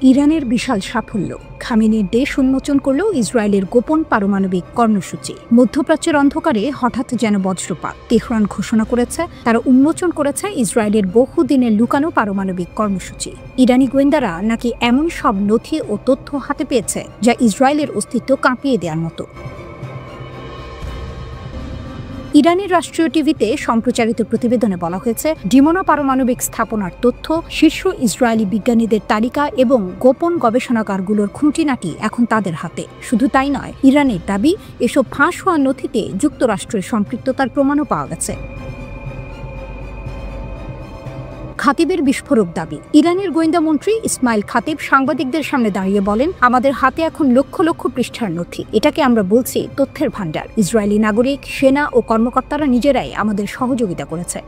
ইরানের বিশাল সাফল্য, খামেনির দেশ উন্মোচন করল ইসরায়েলের গোপন পারমাণবিক কর্মসূচি। মধ্যপ্রাচ্যের অন্ধকারে হঠাৎ যেন বজ্রপাত। তেহরান ঘোষণা করেছে তারা উন্মোচন করেছে ইসরায়েলের বহুদিনের লুকানো পারমাণবিক কর্মসূচি। ইরানি গোয়েন্দারা নাকি এমন সব নথি ও তথ্য হাতে পেয়েছে যা ইসরায়েলের অস্তিত্ব কাঁপিয়ে দেওয়ার মতো। ইরানের রাষ্ট্রীয় টিভিতে সম্প্রচারিত প্রতিবেদনে বলা হয়েছে, ডিমোনা পারমাণবিক স্থাপনার তথ্য, শীর্ষ ইসরায়েলি বিজ্ঞানীদের তালিকা এবং গোপন গবেষণাগারগুলোর খুঁটিনাটি এখন তাদের হাতে। শুধু তাই নয়, ইরানের দাবি এসব ফাঁস হওয়া নথিতে যুক্তরাষ্ট্রের সম্পৃক্ততার প্রমাণও পাওয়া গেছে। খাতিবের বিস্ফোরক দাবি। ইরানের গোয়েন্দা মন্ত্রী ইসমাইল খাতিব সাংবাদিকদের সামনে দাঁড়িয়ে বলেন, আমাদের হাতে এখন লক্ষ লক্ষ পৃষ্ঠার নথি। এটাকে আমরা বলছি তথ্যের ভাণ্ডার। ইসরায়েলি নাগরিক, সেনা ও কর্মকর্তারা নিজেরাই আমাদের সহযোগিতা করেছে।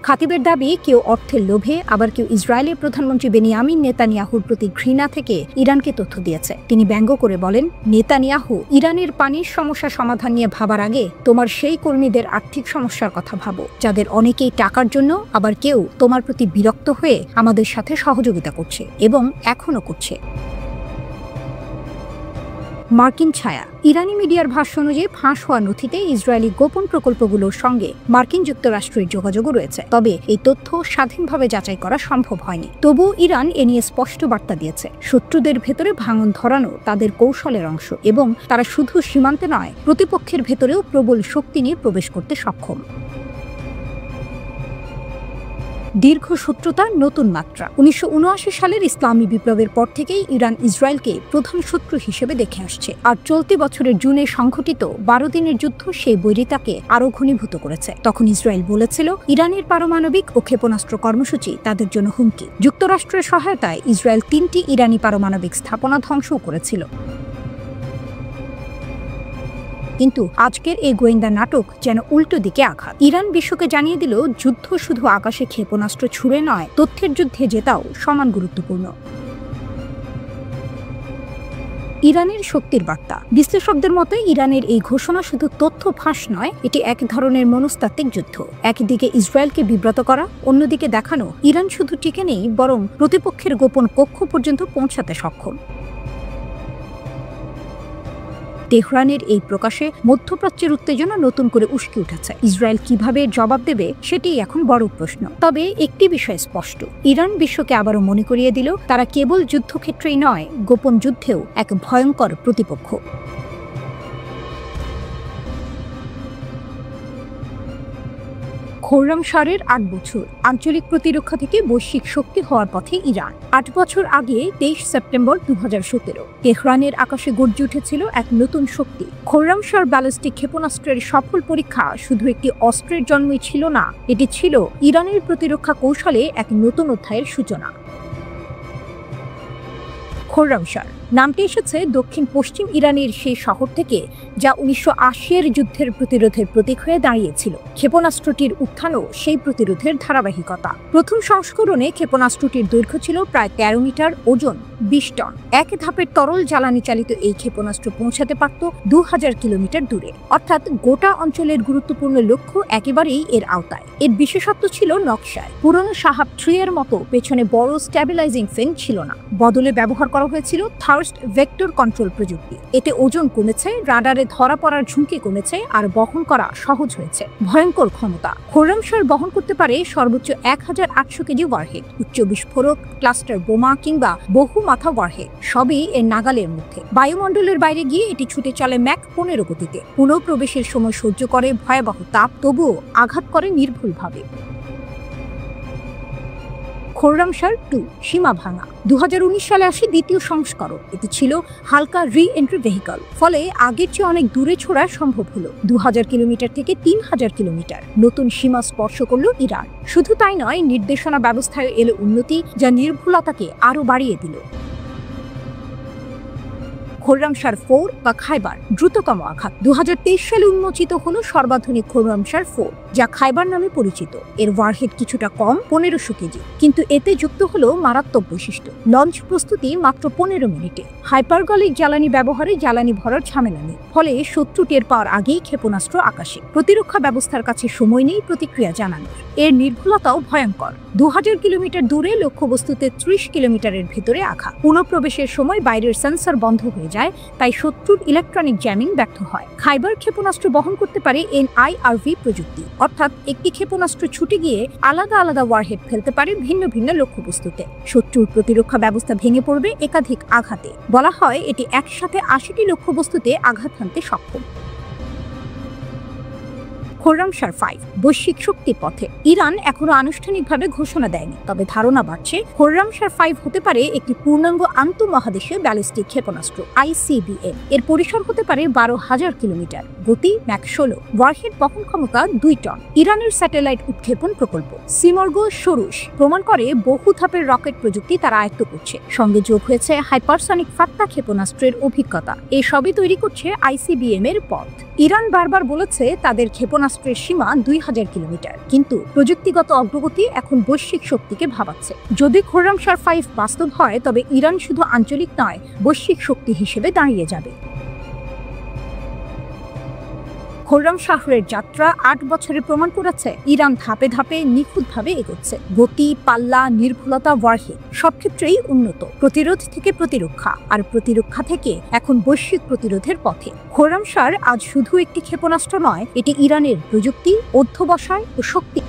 খাতিবের দাবি, কেউ অর্থের লোভে, আবার কেউ ইসরায়েলের প্রধানমন্ত্রী বেনিয়ামিন নেতানিয়াহুর প্রতি ঘৃণা থেকে ইরানকে তথ্য দিয়েছে। তিনি ব্যঙ্গ করে বলেন, নেতানিয়াহু, ইরানের পানির সমস্যা সমাধান নিয়ে ভাবার আগে তোমার সেই কর্মীদের আর্থিক সমস্যার কথা ভাবো, যাদের অনেকেই টাকার জন্য, আবার কেউ তোমার প্রতি বিরক্ত হয়ে আমাদের সাথে সহযোগিতা করছে এবং এখনো করছে। মার্কিন ছায়া। ইরানি মিডিয়ার ভাষ্য অনুযায়ী ফাঁস হওয়া নথিতে ইসরায়েলি গোপন প্রকল্পগুলোর সঙ্গে মার্কিন যুক্তরাষ্ট্রের যোগাযোগও রয়েছে। তবে এই তথ্য স্বাধীনভাবে যাচাই করা সম্ভব হয়নি। তবুও ইরান এ নিয়ে স্পষ্ট বার্তা দিয়েছে, শত্রুদের ভেতরে ভাঙন ধরানো তাদের কৌশলের অংশ এবং তারা শুধু সীমান্তে নয়, প্রতিপক্ষের ভেতরেও প্রবল শক্তি নিয়ে প্রবেশ করতে সক্ষম। দীর্ঘ শত্রুতার নতুন মাত্রা। 1979 সালের ইসলামী বিপ্লবের পর থেকেই ইরান ইসরায়েলকে প্রধান শত্রু হিসেবে দেখে আসছে, আর চলতি বছরের জুনে সংঘটিত 12 দিনের যুদ্ধ সেই বৈরিতাকে আরও ঘনীভূত করেছে। তখন ইসরায়েল বলেছিল, ইরানের পারমাণবিক ও ক্ষেপণাস্ত্র কর্মসূচি তাদের জন্য হুমকি। যুক্তরাষ্ট্রের সহায়তায় ইসরায়েল 3টি ইরানি পারমাণবিক স্থাপনা ধ্বংসও করেছিল। কিন্তু আজকের এই গোয়েন্দা নাটক যেন উল্টো দিকে আঘাত। ইরান বিশ্বকে জানিয়ে দিল, যুদ্ধ শুধু আকাশে ক্ষেপণাস্ত্র ছুড়ে নয়, তথ্যের যুদ্ধে জেতাও সমান গুরুত্বপূর্ণ। ইরানের শক্তির বার্তা। বিশ্লেষকদের মতে ইরানের এই ঘোষণা শুধু তথ্য ফাঁস নয়, এটি এক ধরনের মনস্তাত্ত্বিক যুদ্ধ। একদিকে ইসরায়েলকে বিব্রত করা, অন্যদিকে দেখানো ইরান শুধু টিকে নেই, বরং প্রতিপক্ষের গোপন কক্ষ পর্যন্ত পৌঁছাতে সক্ষম। তেহরানের এই প্রকাশে মধ্যপ্রাচ্যের উত্তেজনা নতুন করে উস্কে উঠেছে। ইসরায়েল কিভাবে জবাব দেবে সেটাই এখন বড় প্রশ্ন। তবে একটি বিষয় স্পষ্ট, ইরান বিশ্বকে আবারও মনে করিয়ে দিল, তারা কেবল যুদ্ধক্ষেত্রেই নয়, গোপন যুদ্ধেও এক ভয়ঙ্কর প্রতিপক্ষ। খোররামশাহের 8 বছর, আঞ্চলিক প্রতিরক্ষা থেকে বৈশ্বিক শক্তি হওয়ার পথে ইরান। 8 বছর আগে 23 সেপ্টেম্বর 2017 তেহরানের আকাশে গর্জে উঠেছিল এক নতুন শক্তি। খোররামশাহর ব্যালিস্টিক ক্ষেপণাস্ত্রের সফল পরীক্ষা শুধু একটি অস্ত্রের জন্মই ছিল না, এটি ছিল ইরানের প্রতিরক্ষা কৌশলে এক নতুন অধ্যায়ের সূচনা। খোররামশাহ নামটি এসেছে দক্ষিণ পশ্চিম ইরানের সেই শহর থেকে, যা 1980-এর যুদ্ধের প্রতিরোধের প্রতীক হয়ে দাঁড়িয়েছিল। ক্ষেপণাস্ত্রটির উত্থানও সেই প্রতিরোধের ধারাবাহিকতা। প্রথম সংস্করণে ক্ষেপণাস্ত্রটির দৈর্ঘ্য ছিল প্রায় 13 মিটার, ওজন 20 টন। এক ধাপের তরল জ্বালানি চালিত এই ক্ষেপণাস্ত্র পৌঁছাতে পারত 2000 কিলোমিটার দূরে, অর্থাৎ গোটা অঞ্চলের গুরুত্বপূর্ণ লক্ষ্য একেবারেই এর আওতায়। এর বিশেষত্ব ছিল নকশায়। পুরনো শাহাব 3 এর মতো পেছনে বড় স্ট্যাবিলাইজিং ফেন ছিল না, বদলে ব্যবহার করা হয়েছিল থার্স্ট ভেক্টর কন্ট্রোল প্রযুক্তি। এতে ওজন কমেছে, রাডারে ধরা পড়ার ঝুঁকি কমেছে, আর বহন করা সহজ হয়েছে। ভয়ঙ্কর ক্ষমতা। খোররামশাহ বহন করতে পারে সর্বোচ্চ 1800 কেজি ওয়ারহেড। উচ্চ বিস্ফোরক, ক্লাস্টার বোমা কিংবা বহু মাথা ওয়ারহেড সবই এর নাগালের মধ্যে। বায়ুমণ্ডলের বাইরে গিয়ে এটি ছুটে চলে ম্যাক 15 গতিতে। পুনঃপ্রবেশের সময় সহ্য করে ভয়াবহ তাপ, তবুও আঘাত করে নির্ভুলভাবে। খোররামশাহ 2 সীমা ভাঙা। 2019 সালে আসে দ্বিতীয় সংস্করণ। এটি ছিল হালকা রি-এন্ট্রি ভেহিকল, ফলে আগের চেয়ে অনেক দূরে ছোড়া সম্ভব হলো। 2000 কিলোমিটার থেকে 3000 কিলোমিটার। নতুন সীমা স্পর্শ করল ইরান। শুধু তাই নয়, নির্দেশনা ব্যবস্থায় এলো উন্নতি, যা নির্ভুলতাকে আরও বাড়িয়ে দিল। খোর্রামশার 4 বা খাইবার দ্রুততম আঘাত। 2023 সালে উন্মোচিত হলো সর্বাধুনিক খোর্রামশার 4, যা খাইবার নামে পরিচিত। এর ওয়ারহেড কিছুটা কম, 1500 কেজি, কিন্তু এতে যুক্ত হলো মারাত্মক বৈশিষ্ট্য। লঞ্চ প্রস্তুতি মাত্র 15 মিনিটে। হাইপারগলিক জ্বালানি ব্যবহারে জ্বালানি ভরার ঝামেলা নেই, ফলে শত্রু টের পাওয়ার আগেই ক্ষেপণাস্ত্র আকাশে। প্রতিরক্ষা ব্যবস্থার কাছে সময় নেই প্রতিক্রিয়া জানানোর। এর নির্ভুলতাও ভয়ঙ্কর। 2000 কিলোমিটার দূরে লক্ষ্যবস্তুতে 30 কিলোমিটারের ভেতরে আঘাত। পুনঃপ্রবেশের সময় বাইরের সেন্সর বন্ধ হয়ে যায়, তাই শত্রুর ইলেকট্রনিক জ্যামিং ব্যর্থ হয়। খাইবার ক্ষেপণাস্ত্র বহন করতে পারে NIRV প্রযুক্তি, অর্থাৎ একটি ক্ষেপণাস্ত্র ছুটে গিয়ে আলাদা আলাদা ওয়ারহেড ফেলতে পারে ভিন্ন ভিন্ন লক্ষ্যবস্তুতে। শত্রুর প্রতিরক্ষা ব্যবস্থা ভেঙে পড়বে একাধিক আঘাতে। বলা হয় এটি একসাথে 80টি লক্ষ্যবস্তুতে আঘাত হানতে সক্ষম। খোর্রামশার 5 বৈশ্বিক শক্তির পথে। ইরান এখনো আনুষ্ঠানিকভাবে ঘোষণা দেয়নি, তবে ধারণা বাড়ছে খোর্রামশার 5 হতে পারে একটি পূর্ণাঙ্গ আন্তঃমহাদেশীয় ব্যালিস্টিক ক্ষেপণাস্ত্র ICBM। এর পরিসর হতে পারে 12,000 কিলোমিটার, গতি ম্যাক 16, ওয়ারহেড বহন ক্ষমতা 2 টন। ইরানের স্যাটেলাইট উৎক্ষেপণ প্রকল্প সিমর্গো সরুশ প্রমাণ করে বহু ধাপের রকেট প্রযুক্তি তারা আয়ত্ত করছে। সঙ্গে যোগ হয়েছে হাইপারসনিক ফাত্তা ক্ষেপণাস্ত্রের অভিজ্ঞতা। এই সবই তৈরি করছে ICBM এর পথ। ইরান বারবার বলেছে তাদের ক্ষেপণাস্ত্রের সীমা 2000 কিলোমিটার, কিন্তু প্রযুক্তিগত অগ্রগতি এখন বৈশ্বিক শক্তিকে ভাবাচ্ছে। যদি খোর্রামশার 5 বাস্তব হয়, তবে ইরান শুধু আঞ্চলিক নয়, বৈশ্বিক শক্তি হিসেবে দাঁড়িয়ে যাবে। খোর্রামশাহরের যাত্রা 8 বছরে প্রমাণ করেছে ইরান ধাপে ধাপে নিখুঁতভাবে এগোচ্ছে। গতি, পাল্লা, নির্ভুলতা, ওয়ারহেড সব ক্ষেত্রেই উন্নত। প্রতিরোধ থেকে প্রতিরক্ষা, আর প্রতিরক্ষা থেকে এখন বৈশ্বিক প্রতিরোধের পথে। খোর্রামশার আজ শুধু একটি ক্ষেপণাস্ত্র নয়, এটি ইরানের প্রযুক্তি, অধ্যবসায় ও শক্তি।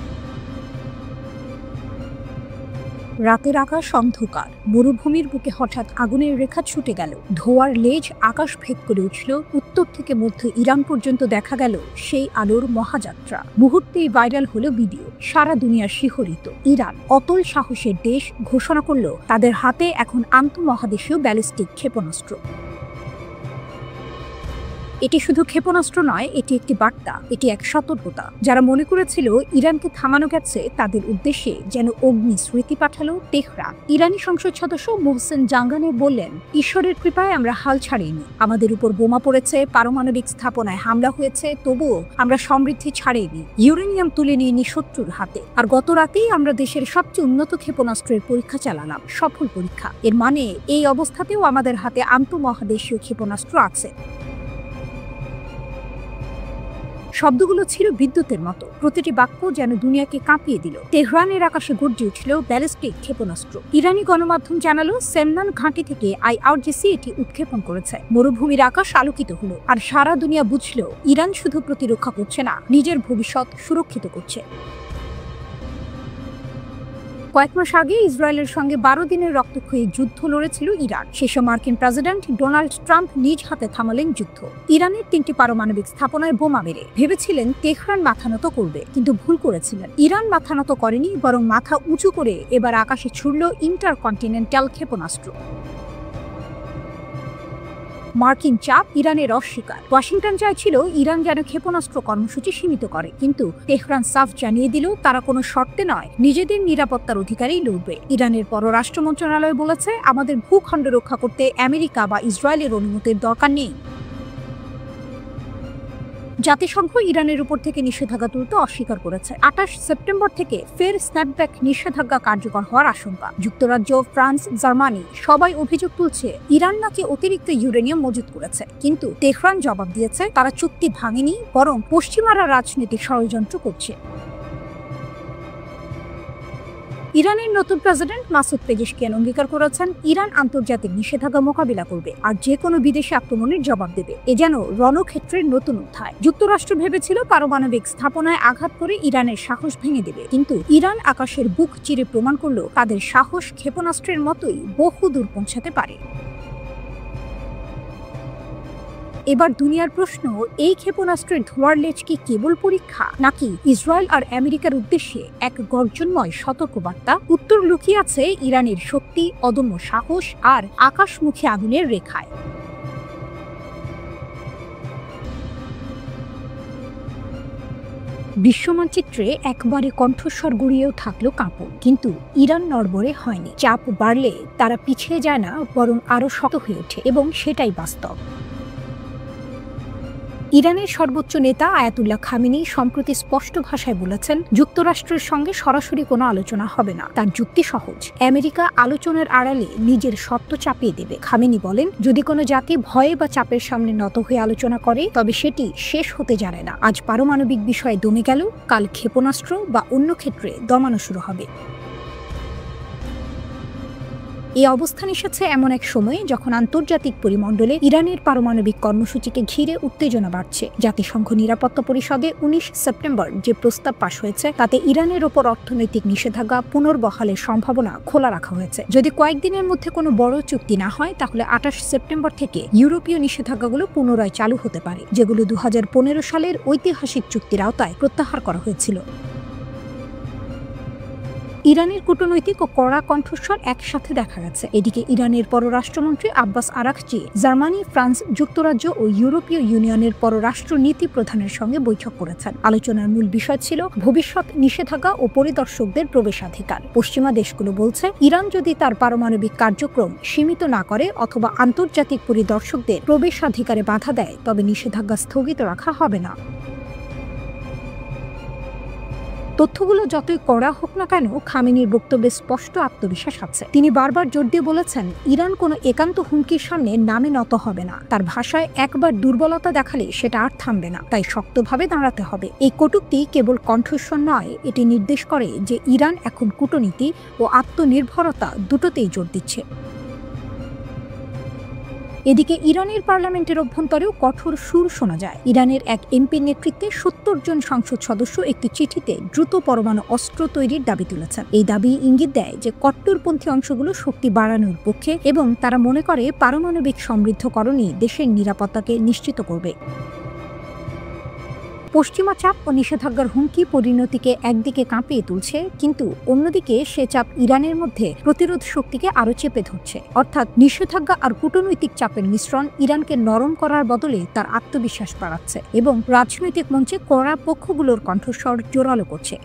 রাতের আকাশ অন্ধকার। মরুভূমির বুকে হঠাৎ আগুনের রেখা ছুটে গেল। ধোঁয়ার লেজ আকাশ ভেদ করে উঠল। উত্তর থেকে মধ্য ইরান পর্যন্ত দেখা গেল সেই আলোর মহাযাত্রা। মুহূর্তেই ভাইরাল হলো ভিডিও। সারা দুনিয়া শিহরিত। ইরান, অতল সাহসের দেশ, ঘোষণা করল তাদের হাতে এখন আন্তঃমহাদেশীয় ব্যালিস্টিক ক্ষেপণাস্ত্র। এটি শুধু ক্ষেপণাস্ত্র নয়, এটি একটি বার্তা, এটি এক সতর্কতা। যারা মনে করেছিল ইরানকে থামানো গেছে, তাদের উদ্দেশ্যে যেন অগ্নি স্মৃতি পাঠালো তেহরান। ইরানি সংসদ সদস্য মোহসেন জাঙ্গানে বললেন, ঈশ্বরের কৃপায় আমরা হাল ছাড়িনি। আমাদের উপর বোমা পড়েছে, পারমাণবিক স্থাপনায় হামলা হয়েছে, তবুও আমরা সমৃদ্ধি ছাড়িনি। ইউরেনিয়াম তুলে নিয়ে শত্রুর হাতে। আর গত রাতেই আমরা দেশের সবচেয়ে উন্নত ক্ষেপণাস্ত্রের পরীক্ষা চালালাম, সফল পরীক্ষা। এর মানে এই অবস্থাতেও আমাদের হাতে আন্তঃমহাদেশীয় ক্ষেপণাস্ত্র আছে। শব্দগুলো ছিল বিদ্যুতের মতো। প্রতিটি বাক্য যেন দুনিয়াকে কাঁপিয়ে দিল। তেহরানের আকাশে গর্জে উঠল ব্যালিস্টিক ক্ষেপণাস্ত্র। ইরানি গণমাধ্যম জানালো সেমনান ঘাঁটি থেকে IRGC এটি উৎক্ষেপণ করেছে। মরুভূমির আকাশ আলোকিত হলো, আর সারা দুনিয়া বুঝল ইরান শুধু প্রতিরক্ষা করছে না, নিজের ভবিষ্যৎ সুরক্ষিত করছে। কয়েক মাস আগে ইসরায়েলের সঙ্গে 12 দিনের রক্তক্ষয়ী যুদ্ধ লড়েছিল ইরান। শেষে মার্কিন প্রেসিডেন্ট ডোনাল্ড ট্রাম্প নিজ হাতে থামালেন যুদ্ধ। ইরানের 3টি পারমাণবিক স্থাপনায় বোমা মেরে ভেবেছিলেন তেহরান মাথানত করবে, কিন্তু ভুল করেছিলেন। ইরান মাথানত করেনি, বরং মাথা উঁচু করে এবার আকাশে ছুড়ল ইন্টারকন্টিনেন্টাল ক্ষেপণাস্ত্র। মার্কিন চাপ, ইরানের অস্বীকার। ওয়াশিংটন চাইছিল ইরান যেন ক্ষেপণাস্ত্র কর্মসূচি সীমিত করে, কিন্তু তেহরান সাফ জানিয়ে দিল তারা কোনো শর্তে নয়, নিজেদের নিরাপত্তার অধিকারেই লড়বে। ইরানের পররাষ্ট্র মন্ত্রণালয় বলেছে, আমাদের ভূখণ্ড রক্ষা করতে আমেরিকা বা ইসরায়েলের অনুমতির দরকার নেই। জাতিসংঘ ইরানের উপর থেকে নিষেধাজ্ঞা তুলতে অস্বীকার করেছে। 28 সেপ্টেম্বর থেকে ফের স্ন্যাপব্যাক নিষেধাজ্ঞা কার্যকর হওয়ার আশঙ্কা। যুক্তরাজ্য, ফ্রান্স, জার্মানি সবাই অভিযোগ তুলছে ইরান নাকি অতিরিক্ত ইউরেনিয়াম মজুত করেছে, কিন্তু তেহরান জবাব দিয়েছে তারা চুক্তি ভাঙেনি, বরং পশ্চিমারা রাজনৈতিক ষড়যন্ত্র করছে। ইরানের নতুন প্রেসিডেন্ট মাসুদ পেজেশকিয়ান অঙ্গীকার করেছেন ইরান আন্তর্জাতিক নিষেধাজ্ঞা মোকাবিলা করবে আর যে কোনো বিদেশি আক্রমণের জবাব দেবে। এ যেন রণক্ষেত্রের নতুন অধ্যায়। যুক্তরাষ্ট্র ভেবেছিল পারমাণবিক স্থাপনায় আঘাত করে ইরানের সাহস ভেঙে দেবে, কিন্তু ইরান আকাশের বুক চিরে প্রমাণ করল তাদের সাহস ক্ষেপণাস্ত্রের মতোই বহু দূর পৌঁছাতে পারে। এবার দুনিয়ার প্রশ্ন, এই ক্ষেপণাস্ত্রের ধোঁয়ার লেজ কি কেবল পরীক্ষা, নাকি ইসরায়েল আর আমেরিকার উদ্দেশ্যে এক গর্জনময় সতর্কবার্তা? উত্তর লুকিয়ে আছে ইরানের শক্তি, অদম্য সাহস আর আকাশমুখী আগুনের রেখায়। বিশ্বমানচিত্রে একবারে কণ্ঠস্বর গড়িয়েও থাকলো কাঁপন, কিন্তু ইরান নড়বড়ে হয়নি। চাপ বাড়লে তারা পিছিয়ে যায় না, বরং আরো শক্ত হয়ে ওঠে, এবং সেটাই বাস্তব। ইরানের সর্বোচ্চ নেতা আয়াতুল্লাহ খামেনি সম্প্রতি স্পষ্ট ভাষায় বলেছেন, যুক্তরাষ্ট্রের সঙ্গে সরাসরি কোনো আলোচনা হবে না। তার যুক্তি সহজ, আমেরিকা আলোচনার আড়ালে নিজের শর্ত চাপিয়ে দেবে। খামেনি বলেন, যদি কোনো জাতি ভয়ে বা চাপের সামনে নত হয়ে আলোচনা করে, তবে সেটি শেষ হতে জানে না। আজ পারমাণবিক বিষয়ে দমে গেল, কাল ক্ষেপণাস্ত্র বা অন্য ক্ষেত্রে দমানো শুরু হবে। এই অবস্থান এসেছে এমন এক সময়ে যখন আন্তর্জাতিক পরিমণ্ডলে ইরানের পারমাণবিক কর্মসূচিকে ঘিরে উত্তেজনা বাড়ছে। জাতিসংঘ নিরাপত্তা পরিষদে 19 সেপ্টেম্বর যে প্রস্তাব পাশ হয়েছে, তাতে ইরানের ওপর অর্থনৈতিক নিষেধাজ্ঞা পুনর্বহালের সম্ভাবনা খোলা রাখা হয়েছে। যদি কয়েকদিনের মধ্যে কোনো বড় চুক্তি না হয়, তাহলে 28 সেপ্টেম্বর থেকে ইউরোপীয় নিষেধাজ্ঞাগুলো পুনরায় চালু হতে পারে, যেগুলো 2015 সালের ঐতিহাসিক চুক্তির আওতায় প্রত্যাহার করা হয়েছিল। ইরানের কূটনৈতিক ও কড়া কণ্ঠস্বর একসাথে দেখা গেছে। এদিকে ইরানের পররাষ্ট্রমন্ত্রী আব্বাস আরাকচি জার্মানি, ফ্রান্স, যুক্তরাজ্য ও ইউরোপীয় ইউনিয়নের পররাষ্ট্র নীতি প্রধানের সঙ্গে বৈঠক করেছেন। আলোচনার মূল বিষয় ছিল ভবিষ্যৎ নিষেধাজ্ঞা ও পরিদর্শকদের প্রবেশাধিকার। পশ্চিমা দেশগুলো বলছে, ইরান যদি তার পারমাণবিক কার্যক্রম সীমিত না করে অথবা আন্তর্জাতিক পরিদর্শকদের প্রবেশাধিকারে বাধা দেয়, তবে নিষেধাজ্ঞা স্থগিত রাখা হবে না। তথ্যগুলো যতই কড়া হোক না কেন, খামেনির বক্তব্যে স্পষ্ট আত্মবিশ্বাস আছে। তিনি বারবার জোর দিয়ে বলেছেন, ইরান কোনো একান্ত হুমকির সামনে নামে নত হবে না। তার ভাষায়, একবার দুর্বলতা দেখালে সেটা আর থামবে না, তাই শক্তভাবে দাঁড়াতে হবে। এই কটূক্তি কেবল কণ্ঠস্বর নয়, এটি নির্দেশ করে যে ইরান এখন কূটনীতি ও আত্মনির্ভরতা দুটোতেই জোর দিচ্ছে। এদিকে ইরানের পার্লামেন্টের অভ্যন্তরেও কঠোর সুর শোনা যায়। ইরানের এক এমপির নেতৃত্বে 70 জন সংসদ সদস্য একটি চিঠিতে দ্রুত পরমাণু অস্ত্র তৈরির দাবি তুলেছেন। এই দাবি ইঙ্গিত দেয় যে কট্টরপন্থী অংশগুলো শক্তি বাড়ানোর পক্ষে, এবং তারা মনে করে পারমাণবিক সমৃদ্ধকরণই দেশের নিরাপত্তাকে নিশ্চিত করবে। পশ্চিমা চাপ ও নিষেধাজ্ঞার হুমকি পরিণতিকে একদিকে কাঁপিয়ে তুলছে, কিন্তু অন্যদিকে সে চাপ ইরানের মধ্যে প্রতিরোধ শক্তিকে আরও চেপে ধরছে। অর্থাৎ নিষেধাজ্ঞা আর কূটনৈতিক চাপের মিশ্রণ ইরানকে নরম করার বদলে তার আত্মবিশ্বাস বাড়াচ্ছে, এবং রাজনৈতিক মঞ্চে কড়া পক্ষগুলোর কণ্ঠস্বর জোরালো করছে।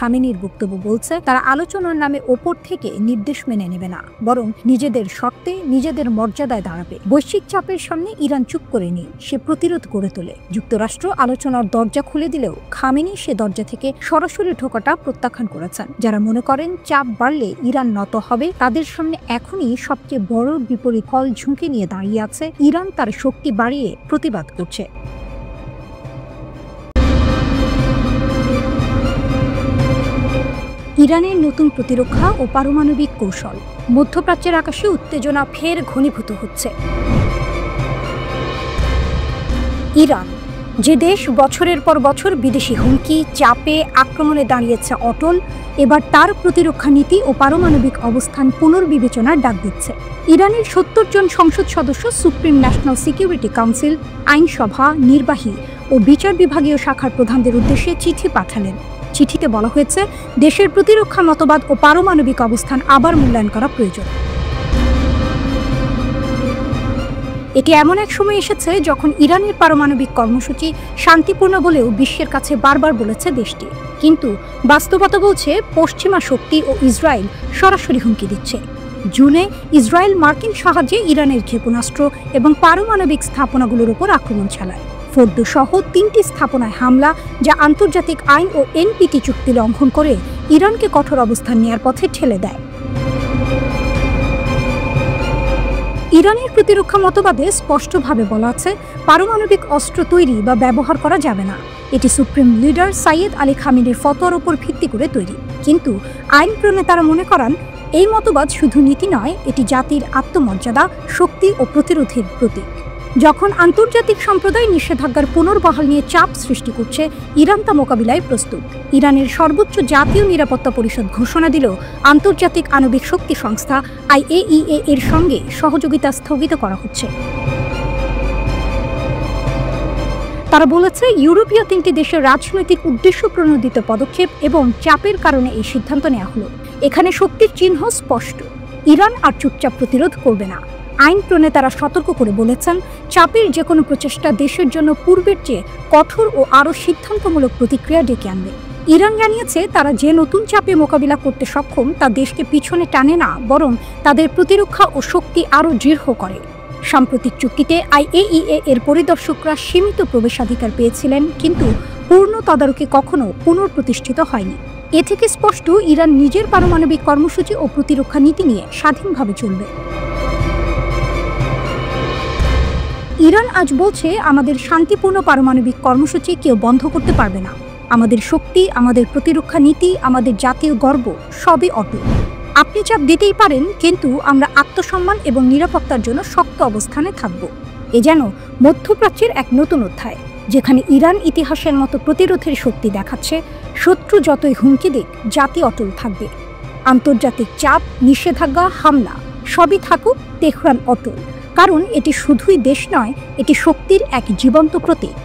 খামেনির বক্তব্য বলছে, তারা আলোচনার নামে ওপর থেকে নির্দেশ মেনে নেবে না, বরং নিজেদের শর্তে, নিজেদের মর্যাদায় দাঁড়াবে। বৈশ্বিক চাপের সামনে ইরান চুপ করেনি, সে প্রতিরোধ গড়ে তোলে। যুক্তরাষ্ট্র আলোচনার দরজা খুলে দিলেও খামেনি সে দরজা থেকে সরাসরি ঢোকাটা প্রত্যাখ্যান করেছেন। যারা মনে করেন চাপ বাড়লে ইরান নত হবে, তাদের সামনে এখনই সবচেয়ে বড় বিপরীত ফল ঝুঁকি নিয়ে দাঁড়িয়ে আছে। ইরান তার শক্তি বাড়িয়ে প্রতিবাদ করছে। ইরানের নতুন প্রতিরক্ষা ও পারমাণবিক কৌশল। মধ্যপ্রাচ্যের আকাশে উত্তেজনা ফের ঘনীভূত হচ্ছে। ইরান, যে দেশ বছরের পর বছর বিদেশি হুমকি, চাপে, আক্রমণে দাঁড়িয়েছে অটল, এবার তার প্রতিরক্ষা নীতি ও পারমাণবিক অবস্থান পুনর্বিবেচনার ডাক দিচ্ছে। ইরানের 70 জন সংসদ সদস্য সুপ্রিম ন্যাশনাল সিকিউরিটি কাউন্সিল, আইনসভা, নির্বাহী ও বিচার বিভাগীয় শাখার প্রধানদের উদ্দেশ্যে চিঠি পাঠালেন। চিঠিতে বলা হয়েছে, দেশের প্রতিরক্ষা মতবাদ ও পারমাণবিক অবস্থান আবার মূল্যায়ন করা প্রয়োজন। এটি এমন এক সময় এসেছে যখন ইরানের পারমাণবিক কর্মসূচি শান্তিপূর্ণ বলেও বিশ্বের কাছে বারবার বলেছে দেশটি, কিন্তু বাস্তবতা বলছে পশ্চিমা শক্তি ও ইসরায়েল সরাসরি হুমকি দিচ্ছে। জুনে ইসরায়েল মার্কিন সাহায্যে ইরানের ক্ষেপণাস্ত্র এবং পারমাণবিক স্থাপনাগুলোর উপর আক্রমণ চালায়। ফোর্ডো সহ 3টি স্থাপনায় হামলা, যা আন্তর্জাতিক আইন ও এনপিটি চুক্তি লঙ্ঘন করে ইরানকে কঠোর অবস্থান নেয়ার পথে ঠেলে দেয়। ইরানের প্রতিরক্ষা মতবাদে স্পষ্টভাবে বলা আছে, পারমাণবিক অস্ত্র তৈরি বা ব্যবহার করা যাবে না। এটি সুপ্রিম লিডার সাইয়েদ আলী খামেনির ফতোয়ার উপর ভিত্তি করে তৈরি। কিন্তু আইন প্রণেতারা মনে করেন, এই মতবাদ শুধু নীতি নয়, এটি জাতির আত্মমর্যাদা, শক্তি ও প্রতিরোধের প্রতীক। যখন আন্তর্জাতিক সম্প্রদায় নিষেধাজ্ঞার পুনর্বহাল নিয়ে চাপ সৃষ্টি করছে, ইরান তা মোকাবিলায় প্রস্তুত। ইরানের সর্বোচ্চ জাতীয় নিরাপত্তা পরিষদ ঘোষণা দিল, আন্তর্জাতিক আণবিক শক্তি সংস্থা IAEA এর সঙ্গে সহযোগিতা স্থগিত করা হচ্ছে। তারা বলেছে, ইউরোপীয় 3টি দেশের রাজনৈতিক উদ্দেশ্য প্রণোদিত পদক্ষেপ এবং চাপের কারণে এই সিদ্ধান্ত নেওয়া হলো। এখানে শক্তির চিহ্ন স্পষ্ট, ইরান আর চুপচাপ প্রতিরোধ করবে না। আইন প্রণেতারা সতর্ক করে বলেছেন, চাপের যে কোনো প্রচেষ্টা দেশের জন্য পূর্বের চেয়ে কঠোর ও আরও সিদ্ধান্তমূলক প্রতিক্রিয়া ডেকে আনবে। ইরান জানিয়েছে, তারা যে নতুন চাপে মোকাবিলা করতে সক্ষম তা দেশকে পিছনে টানে না, বরং তাদের প্রতিরক্ষা ও শক্তি আরও দৃঢ় করে। সাম্প্রতিক চুক্তিতে IAEA এর পরিদর্শকরা সীমিত প্রবেশাধিকার পেয়েছিলেন, কিন্তু পূর্ণ তদারকি কখনো পুনঃপ্রতিষ্ঠিত হয়নি। এ থেকে স্পষ্ট, ইরান নিজের পারমাণবিক কর্মসূচি ও প্রতিরক্ষা নীতি নিয়ে স্বাধীনভাবে চলবে। ইরান আজ বলছে, আমাদের শান্তিপূর্ণ পারমাণবিক কর্মসূচি কেউ বন্ধ করতে পারবে না। আমাদের শক্তি, আমাদের প্রতিরক্ষা নীতি, আমাদের জাতীয় গর্ব সবই অটুট। আপনি চাপ দিতেই পারেন, কিন্তু আমরা আত্মসম্মান এবং নিরাপত্তার জন্য শক্ত অবস্থানে থাকব। এ যেন মধ্যপ্রাচ্যের এক নতুন অধ্যায়, যেখানে ইরান ইতিহাসের মতো প্রতিরোধের শক্তি দেখাচ্ছে। শত্রু যতই হুমকি দিক, জাতি অটল থাকবে। আন্তর্জাতিক চাপ, নিষেধাজ্ঞা, হামলা সবই থাকুক, তেহরান অটল। কারণ এটি শুধুই দেশ নয়, এটি শক্তির এক জীবন্ত প্রতীক।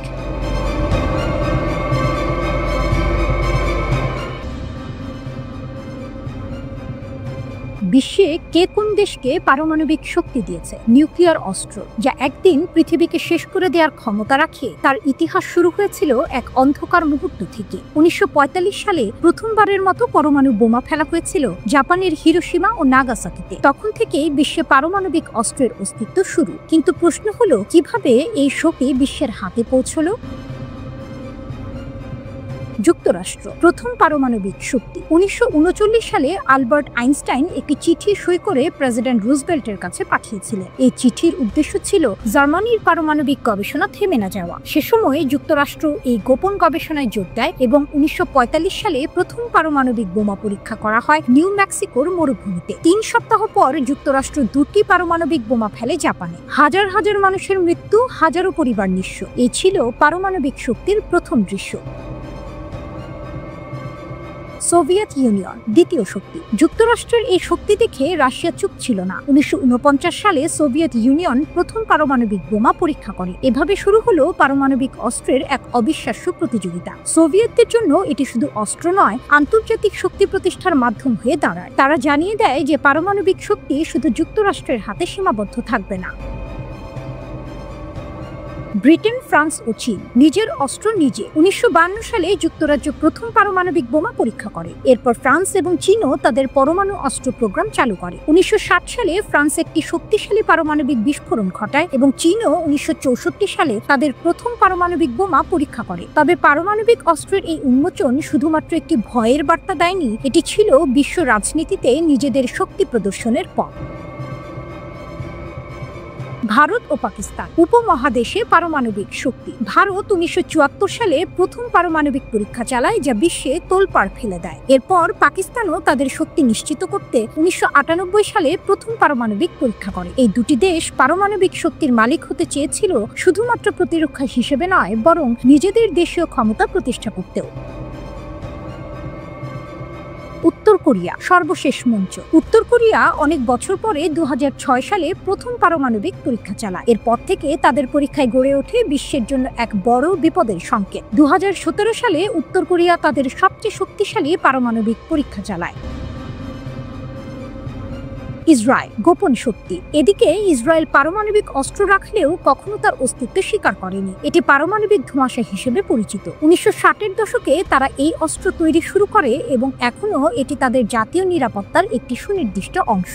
বিশ্বে কে কোন দেশকে পারমাণবিক শক্তি দিয়েছে? নিউক্লিয়ার অস্ত্র, যা একদিন পৃথিবীকে শেষ করে দেওয়ার ক্ষমতা রাখে, তার ইতিহাস শুরু হয়েছিল এক অন্ধকার মুহূর্ত থেকে। 1945 সালে প্রথমবারের মতো পরমাণু বোমা ফেলা হয়েছিল জাপানের হিরোশিমা ও নাগাসাকিতে। তখন থেকেই বিশ্বে পারমাণবিক অস্ত্রের অস্তিত্ব শুরু। কিন্তু প্রশ্ন হলো, কিভাবে এই শক্তি বিশ্বের হাতে পৌঁছলো? যুক্তরাষ্ট্র প্রথম পারমাণবিক শক্তি। 1939 সালে আলবার্ট আইনস্টাইন একটি চিঠি সই করে প্রেসিডেন্ট রুজভেল্টের কাছে পাঠিয়েছিলেন। এই চিঠির উদ্দেশ্য ছিল জার্মানির পারমাণবিক গবেষণা থেমে না যাওয়া। সে সময়ে যুক্তরাষ্ট্র এই গোপন গবেষণায় যোগ দেয় এবং 1945 সালে প্রথম পারমাণবিক বোমা পরীক্ষা করা হয় নিউ মেক্সিকোর মরুভূমিতে। 3 সপ্তাহ পর যুক্তরাষ্ট্র 2টি পারমাণবিক বোমা ফেলে জাপানে। হাজার হাজার মানুষের মৃত্যু, হাজারো পরিবার নিঃস্ব। এই ছিল পারমাণবিক শক্তির প্রথম দৃশ্য। সোভিয়েত ইউনিয়ন দ্বিতীয় শক্তি। যুক্তরাষ্ট্রের এই শক্তি দেখে রাশিয়া চুপ ছিল না। 1949 সালে সোভিয়েত ইউনিয়ন প্রথম পারমাণবিক বোমা পরীক্ষা করে। এভাবে শুরু হলো পারমাণবিক অস্ত্রের এক অবিশ্বাস্য প্রতিযোগিতা। সোভিয়েতদের জন্য এটি শুধু অস্ত্র নয়, আন্তর্জাতিক শক্তি প্রতিষ্ঠার মাধ্যম হয়ে দাঁড়ায়। তারা জানিয়ে দেয় যে পারমাণবিক শক্তি শুধু যুক্তরাষ্ট্রের হাতে সীমাবদ্ধ থাকবে না। ব্রিটেন, ফ্রান্স ও চীন নিজের অস্ত্র নিজে। 1952 সালে যুক্তরাজ্য প্রথম পারমাণবিক বোমা পরীক্ষা করে। এরপর ফ্রান্স এবং চীনও তাদের পরমাণু অস্ত্র প্রোগ্রাম চালু করে। 1960 সালে ফ্রান্স একটি শক্তিশালী পারমাণবিক বিস্ফোরণ ঘটায় এবং চীনও 1964 সালে তাদের প্রথম পারমাণবিক বোমা পরীক্ষা করে। তবে পারমাণবিক অস্ত্রের এই উন্মোচন শুধুমাত্র একটি ভয়ের বার্তা দেয়নি, এটি ছিল বিশ্ব রাজনীতিতে নিজেদের শক্তি প্রদর্শনের পথ। ভারত ও পাকিস্তান উপমহাদেশে পারমাণবিক শক্তি। ভারত 1974 সালে প্রথম পারমাণবিক পরীক্ষা চালায়, যা বিশ্বে তোলপাড় ফেলে দেয়। এরপর পাকিস্তানও তাদের শক্তি নিশ্চিত করতে 1998 সালে প্রথম পারমাণবিক পরীক্ষা করে। এই দুটি দেশ পারমাণবিক শক্তির মালিক হতে চেয়েছিল, শুধুমাত্র প্রতিরক্ষা হিসেবে নয়, বরং নিজেদের দেশীয় ক্ষমতা প্রতিষ্ঠা করতেও। উত্তর কোরিয়া সর্বশেষ মঞ্চ। উত্তর কোরিয়া অনেক বছর পরে 2006 সালে প্রথম পারমাণবিক পরীক্ষা চালায়। এরপর থেকে তাদের পরীক্ষায় গড়ে ওঠে বিশ্বের জন্য এক বড় বিপদের সংকেত। 2017 সালে উত্তর কোরিয়া তাদের সবচেয়ে শক্তিশালী পারমাণবিক পরীক্ষা চালায়। ইসরায়েল গোপন শক্তি। এদিকে ইসরায়েল পারমাণবিক অস্ত্র রাখলেও কখনো তার অস্তিত্ব স্বীকার করেনি। এটি পারমাণবিক ধোঁয়াশা হিসেবে পরিচিত। 1960-এর দশকে তারা এই অস্ত্র তৈরি শুরু করে এবং এখনও এটি তাদের জাতীয় নিরাপত্তার একটি সুনির্দিষ্ট অংশ।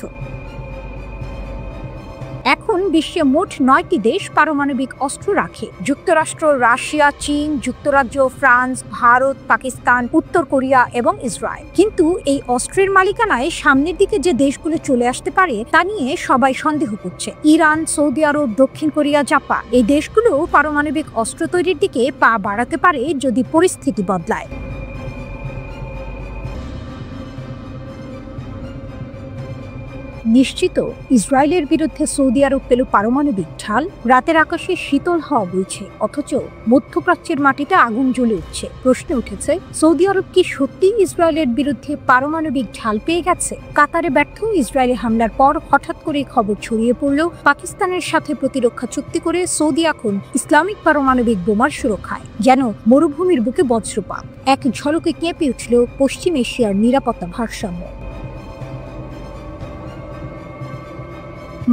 এখন বিশ্বে মোট 9টি দেশ পারমাণবিক অস্ত্র রাখে। যুক্তরাষ্ট্র, রাশিয়া, চীন, যুক্তরাজ্য, ফ্রান্স, ভারত, পাকিস্তান, উত্তর কোরিয়া এবং ইসরায়েল। কিন্তু এই অস্ত্রের মালিকানায় সামনের দিকে যে দেশগুলো চলে আসতে পারে তা নিয়ে সবাই সন্দেহ করছে। ইরান, সৌদি আরব, দক্ষিণ কোরিয়া, জাপান এই দেশগুলো পারমাণবিক অস্ত্র তৈরির দিকে পা বাড়াতে পারে যদি পরিস্থিতি বদলায়। নিশ্চিত ইসরায়েলের বিরুদ্ধে সৌদি আরব পেল পারমাণবিক ঢাল। রাতের আকাশে শীতল হাওয়া বইছে, অথচ মধ্যপ্রাচ্যের মাটিতে আগুন জ্বলে উঠছে। প্রশ্ন উঠেছে, সৌদি আরব কি সত্যি ইসরায়েলের বিরুদ্ধে পারমাণবিক ঢাল পেয়ে গেছে? কাতারে ব্যর্থ ইসরায়েলি হামলার পর হঠাৎ করে খবর ছড়িয়ে পড়ল, পাকিস্তানের সাথে প্রতিরক্ষা চুক্তি করে সৌদি এখন ইসলামিক পারমাণবিক বোমার সুরক্ষায়। যেন মরুভূমির বুকে বজ্রপাত। এক ঝলকে কেঁপে উঠল পশ্চিম এশিয়ার নিরাপত্তা ভারসাম্য।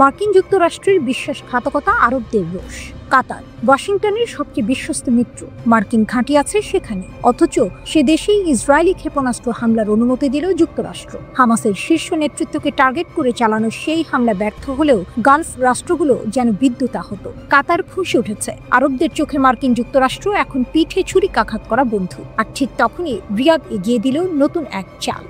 মার্কিন যুক্তরাষ্ট্রের বিশ্বাসঘাতকতা, আরবদের রোষ। কাতার ওয়াশিংটনের সবচেয়ে বিশ্বস্ত মিত্র, মার্কিন ঘাঁটি আছে সেখানে, অথচ সে দেশেই ইসরায়েলি ক্ষেপণাস্ত্র হামলার অনুমতি দিল যুক্তরাষ্ট্র। হামাসের শীর্ষ নেতৃত্বকে টার্গেট করে চালানো সেই হামলা ব্যর্থ হলেও গালফ রাষ্ট্রগুলো যেন বিদ্যুৎ আহত। কাতার খুশি উঠেছে, আরবদের চোখে মার্কিন যুক্তরাষ্ট্র এখন পিঠে ছুরিকাঘাত করা বন্ধু। আর ঠিক তখনই রিয়াদ এগিয়ে দিল নতুন এক চাল।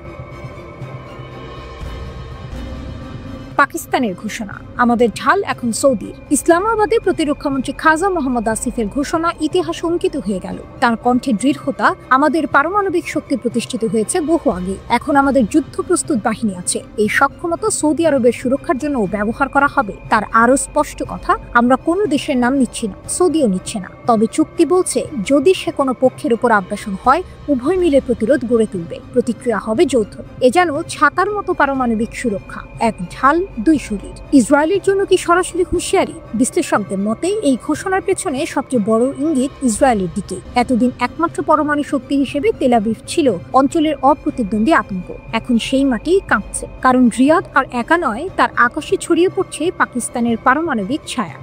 পাকিস্তানের ঘোষণা, আমাদের ঢাল এখন সৌদির। ইসলামাবাদে প্রতিরক্ষামন্ত্রী খাজা মোহাম্মদ আসিফের ঘোষণা ইতিহাস অঙ্কিত হয়ে গেল। তার কণ্ঠে দৃঢ়তা, আমাদের পারমাণবিক শক্তি প্রতিষ্ঠিত হয়েছে বহু আগে, এখন আমাদের যুদ্ধ প্রস্তুত বাহিনী আছে, এই সক্ষমতা সৌদি আরবের সুরক্ষার জন্য ব্যবহার করা হবে। তার আরো স্পষ্ট কথা, আমরা কোনো দেশের নাম নিচ্ছি না, সৌদিও নিচ্ছে না, তবে চুক্তি বলছে যদি সে কোনো পক্ষের উপর আগ্রাসন হয় উভয় মিলে প্রতিরোধ গড়ে তুলবে, প্রতিক্রিয়া হবে যৌথ। এ যেন ছাতার মতো পারমাণবিক সুরক্ষা, এক ঢাল দুই শরীর। ইসরায়েলের জন্য কি সরাসরি হুঁশিয়ারি? বিশ্লেষকদের মতে এই ঘোষণার পেছনে সবচেয়ে বড় ইঙ্গিত ইসরায়েলের দিকে। এতদিন একমাত্র পরমাণু শক্তি হিসেবে তেল আবিব ছিল অঞ্চলের অপ্রতিদ্বন্দ্বী আতঙ্ক, এখন সেই মাটি কাঁপছে, কারণ রিয়াদ আর একা নয়, তার আকাশে ছড়িয়ে পড়ছে পাকিস্তানের পারমাণবিক ছায়া।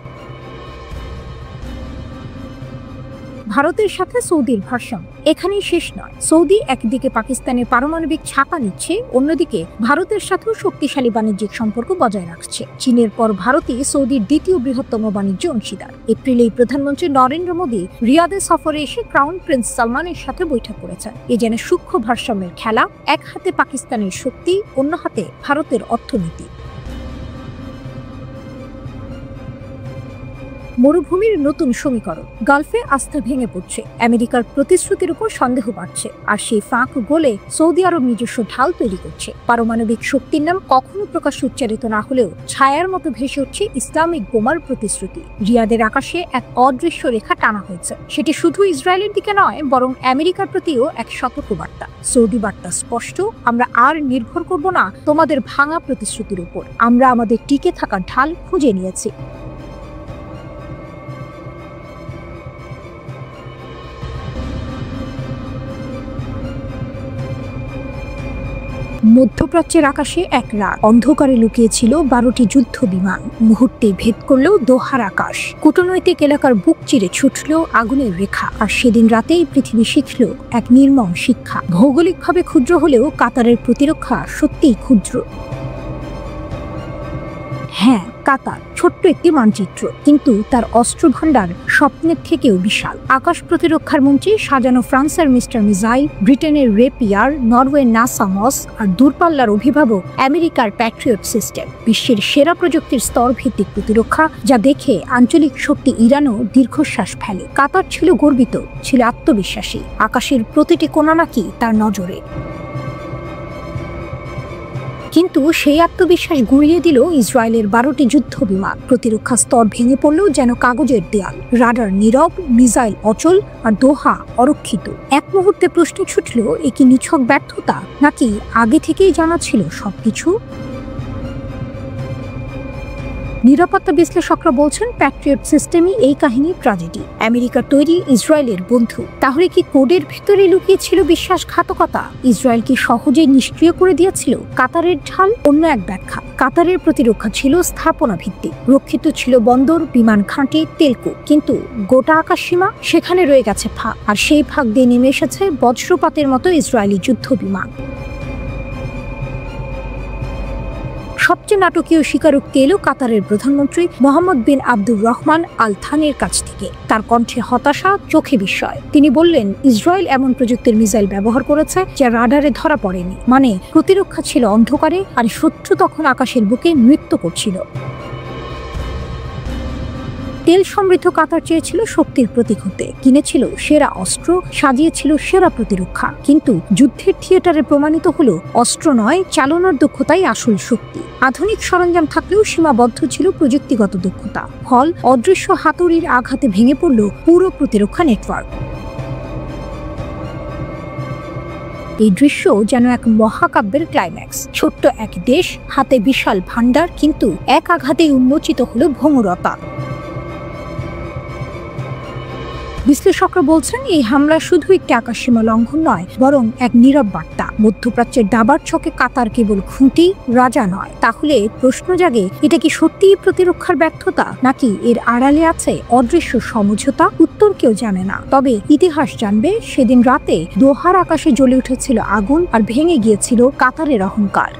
ভারতের সাথে সৌদির ভারসাম্য এখানেই শেষ নয়। সৌদি একদিকে পাকিস্তানের পারমাণবিক ছাপা নিচ্ছে, অন্যদিকে ভারতের সাথেও শক্তিশালী বাণিজ্যিক সম্পর্ক বজায় রাখছে। চীনের পর ভারতই সৌদির দ্বিতীয় বৃহত্তম বাণিজ্য অংশীদার। এপ্রিলেই প্রধানমন্ত্রী নরেন্দ্র মোদী রিয়াদে সফরে এসে ক্রাউন প্রিন্স সালমানের সাথে বৈঠক করেছেন। এ যেন সূক্ষ্ম ভারসাম্যের খেলা, এক হাতে পাকিস্তানের শক্তি, অন্য হাতে ভারতের অর্থনীতি। মরুভূমির নতুন সমীকরণ, গালফে আস্থা ভেঙে পড়ছে, আমেরিকার প্রতিশ্রুতির উপর সন্দেহ বাড়ছে, আর সেই ফাঁক গলে সৌদি আরব নিজস্ব ঢাল তৈরি করছে। পারমাণবিক শক্তির নাম কখনো প্রকাশ্যে উচ্চারিত না হলেও ছায়ার মতো ভেসে উঠছে ইসলামিক বোমার প্রতিশ্রুতি। রিয়াদের আকাশে এক অদৃশ্য রেখা টানা হয়েছে, সেটি শুধু ইসরায়েলের দিকে নয়, বরং আমেরিকার প্রতিও এক সতর্কবার্তা। সৌদি বার্তা স্পষ্ট, আমরা আর নির্ভর করব না তোমাদের ভাঙা প্রতিশ্রুতির উপর, আমরা আমাদের টিকে থাকা ঢাল খুঁজে নিয়েছি। মধ্যপ্রাচ্যের আকাশে এক রাত, অন্ধকারে লুকিয়েছিল 12টি যুদ্ধ বিমান, মুহূর্তে ভেদ করল দোহার আকাশ। কূটনৈতিক এলাকার বুক চিরে ছুটল আগুনের রেখা, আর সেদিন রাতেই পৃথিবী শিখল এক নির্মম শিক্ষা। ভৌগোলিকভাবে ক্ষুদ্র হলেও কাতারের প্রতিরক্ষা সত্যিই ক্ষুদ্র। হ্যাঁ, কাতার ছোট্ট একটি মানচিত্র, কিন্তু তার অস্ত্র ভান্ডার স্বপ্নের থেকেও বিশাল। আকাশ প্রতিরক্ষার মন্ত্রী সাজানো ফ্রান্সের মিস্টার মিসাইল, ব্রিটেনের রেপিয়ার, নরওয়ের নাসামস, আর দূরপাল্লার অভিভাবক আমেরিকার প্যাট্রিয়ট সিস্টেম, বিশ্বের সেরা প্রযুক্তির স্তর ভিত্তিক প্রতিরক্ষা, যা দেখে আঞ্চলিক শক্তি ইরানও দীর্ঘশ্বাস ফেলে। কাতার ছিল গর্বিত, ছিল আত্মবিশ্বাসী, আকাশের প্রতিটি কোণা নাকি তার নজরে। কিন্তু সেই আত্মবিশ্বাস গুঁড়িয়ে দিল ইসরায়েলের 12টি যুদ্ধ বিমান। প্রতিরক্ষা স্তর ভেঙে পড়লেও যেন কাগজের দেয়াল, রাডার নীরব, মিসাইল অচল, আর দোহা অরক্ষিত। এক মুহূর্তে প্রশ্ন ছুটল, এ কি নিছক ব্যর্থতা, নাকি আগে থেকেই জানা ছিল সবকিছু? নিরাপত্তা বিশ্লেষকরা বলছেন প্যাট্রিয়ট সিস্টেমই এই কাহিনীর ট্র্যাজেডি। আমেরিকার তৈরি, ইসরায়েলের বন্ধু। তাহলে কি কোডের ভিতরে লুকিয়ে ছিল বিশ্বাসঘাতকতা? ইসরায়েল কি সহজেই নিষ্ক্রিয় করে দিয়েছিল? কাতারের ঢাল অন্য এক ব্যাখ্যা। কাতারের প্রতিরক্ষা ছিল স্থাপনা ভিত্তিক, রক্ষিত ছিল বন্দর, বিমান ঘাঁটি, তেলকূপ, কিন্তু গোটা আকাশ সীমা, সেখানে রয়ে গেছে ফাঁক, আর সেই ফাঁক দিয়ে নেমে এসেছে বজ্রপাতের মতো ইসরায়েলি যুদ্ধ বিমান। সবচেয়ে নাটকীয় স্বীকারোক্তি এলো কাতারের প্রধানমন্ত্রী মোহাম্মদ বিন আব্দুর রহমান আল থানির কাছ থেকে। তার কণ্ঠে হতাশা, চোখে বিস্ময়। তিনি বললেন, ইসরায়েল এমন প্রযুক্তির মিসাইল ব্যবহার করেছে যা রাডারে ধরা পড়েনি, মানে প্রতিরক্ষা ছিল অন্ধকারে, আর শত্রু তখন আকাশের বুকে নৃত্য করছিল। তেল সমৃদ্ধ কাতার চেয়েছিল শক্তির প্রতীক হতে, কিনেছিল সেরা অস্ত্র, সাজিয়েছিল সেরা প্রতিরক্ষা, কিন্তু যুদ্ধের থিয়েটারে প্রমাণিত হলো অস্ত্র নয়, চালনার দক্ষতাই আসল শক্তি। আধুনিক সরঞ্জাম থাকলেও সীমাবদ্ধ ছিল প্রযুক্তিগত দক্ষতা। ফল, অদৃশ্য হাতুড়ির আঘাতে ভেঙে পড়ল পুরো প্রতিরক্ষা নেটওয়ার্ক। এই দৃশ্য যেন এক মহাকাব্যের ক্লাইম্যাক্স। ছোট্ট এক দেশ, হাতে বিশাল ভান্ডার, কিন্তু এক আঘাতেই উন্মোচিত হলো ভঙ্গুরতা। বিশ্লেষকরা বলছেন এই হামলা শুধু একটি আকাশসীমা লঙ্ঘন নয়, বরং এক নীরব বার্তা। মধ্যপ্রাচ্যের দাবার ছকে কাতার কেবল খুঁটি, রাজা নয়। তাহলে প্রশ্ন জাগে, এটা কি সত্যিই প্রতিরক্ষার ব্যর্থতা, নাকি এর আড়ালে আছে অদৃশ্য সমঝোতা? উত্তর কেউ জানে না। তবে ইতিহাস জানবে, সেদিন রাতে দোহার আকাশে জ্বলে উঠেছিল আগুন আর ভেঙে গিয়েছিল কাতারের অহংকার।